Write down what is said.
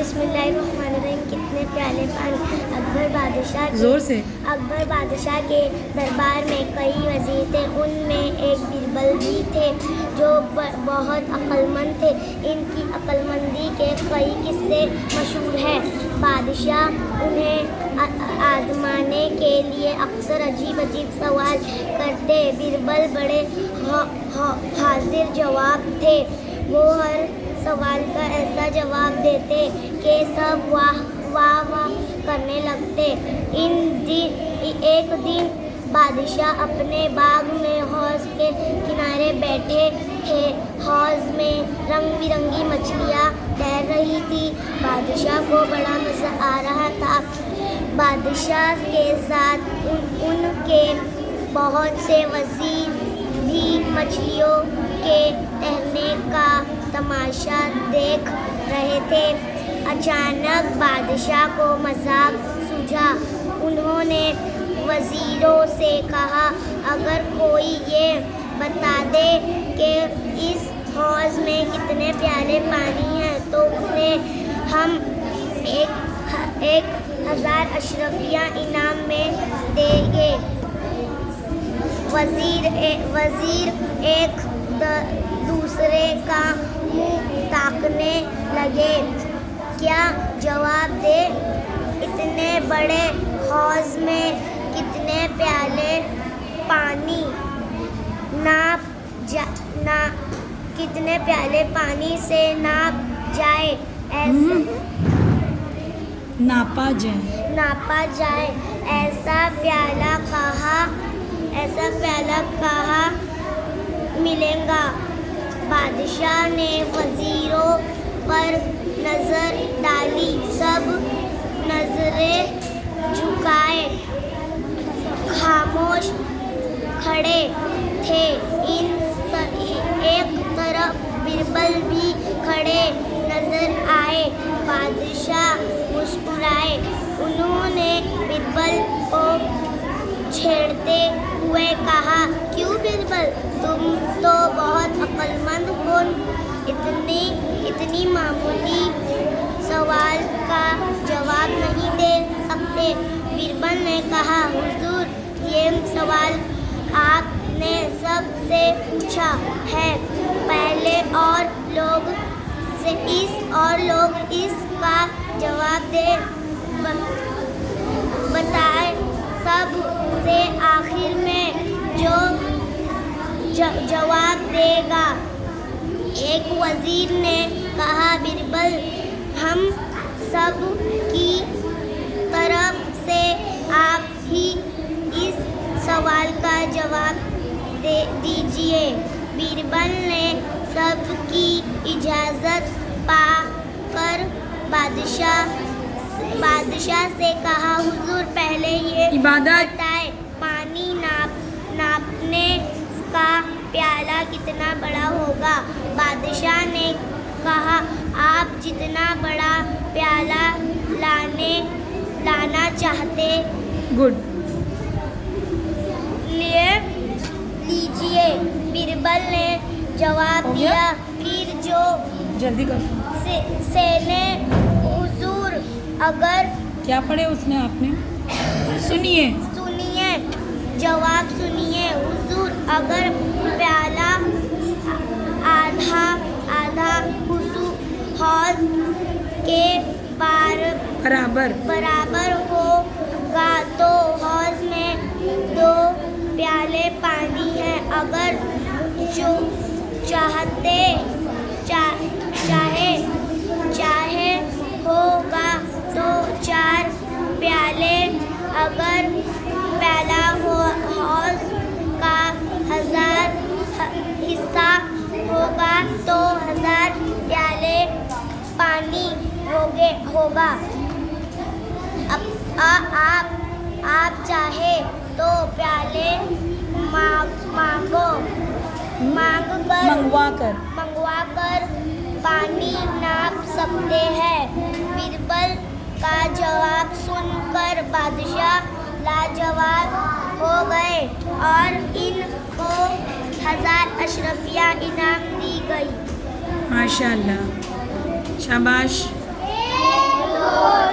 बिस्मिल्लाहिर्रहमानिर्रहीम। कितने प्याले पानी। अकबर बादशाह के दरबार में कई वज़ीर थे। उनमें एक बीरबल भी थे जो बहुत अक्लमंद थे। इनकी अक्लमंदी के कई किस्से मशहूर हैं। बादशाह उन्हें आजमाने के लिए अक्सर अजीब अजीब सवाल करते। बीरबल बड़े हाजिर जवाब थे। वो हर सवाल का ऐसा जवाब देते कि सब वाह करने लगते। एक दिन बादशाह अपने बाग में हौज के किनारे बैठे थे। हौज में रंग बिरंगी मछलियाँ तैर रही थी। बादशाह को बड़ा मज़ा आ रहा था। बादशाह के साथ उनके बहुत से वज़ीर भी मछलियों के तैरने का तमाशा देख रहे थे। अचानक बादशाह को मजाक सूझा। उन्होंने वज़ीरों से कहा, अगर कोई ये बता दे कि इस हौज़ में कितने प्याले पानी हैं तो उसे हम 1000 अशरफियाँ इनाम में देंगे। वज़ीर एक दूसरे का मुँह ताकने लगे। क्या जवाब दे? इतने बड़े हौज़ में कितने प्याले पानी कितने प्याले पानी से नापा जाए ऐसा प्याला कहाँ मिलेगा। बादशाह ने वज़ीरों पर नज़र डाली। सब नज़रें झुकाए खामोश खड़े थे। एक तरफ बीरबल भी खड़े नज़र आए। बादशाह मुस्कुराए। उन्होंने बीरबल को छेड़ते हुए कहा, क्यों बीरबल, तुम तो बहुत अक्लमंद हो, इतनी मामूली सवाल का जवाब नहीं दे सकते। बीरबल ने कहा, हुजूर, ये सवाल आपने सबसे पूछा है। पहले और लोग इसका जवाब बताए। सबसे आखिर में जो जवाब देगा। एक वज़ीर ने कहा, बीरबल, हम सब की तरफ से आप ही इस सवाल का जवाब दीजिए। बीरबल ने सबकी इजाज़त पाकर बादशाह से कहा, हुजूर, पहले ये बताए, पानी नापने का प्याला कितना बड़ा होगा। बादशाह ने कहा, आप जितना बड़ा प्याला लाना चाहते लीजिए। बीरबल ने जवाब दिया। फिर जो जल्दी करो सेने, हुजूर, अगर क्या पढ़े उसने आपने? सुनिए जवाब सुनिए। हुजूर, अगर प्याला आधा हौज़ के बराबर होगा तो हौज़ में 2 प्याले पानी है। अगर जो चाहे होगा तो 4 प्याले। अगर प्याला हौज़ का 1000 हिस्सा होगा तो 1000 प्याले पानी होगा। आप चाहे तो प्याले मंगवा कर पानी नाप सकते हैं। बीरबल का जवाब सुनकर बादशाह लाजवाब हो गए और इनको 1000 अशरफियाँ इनाम दी गई। माशाअल्लाह, शाबाश। और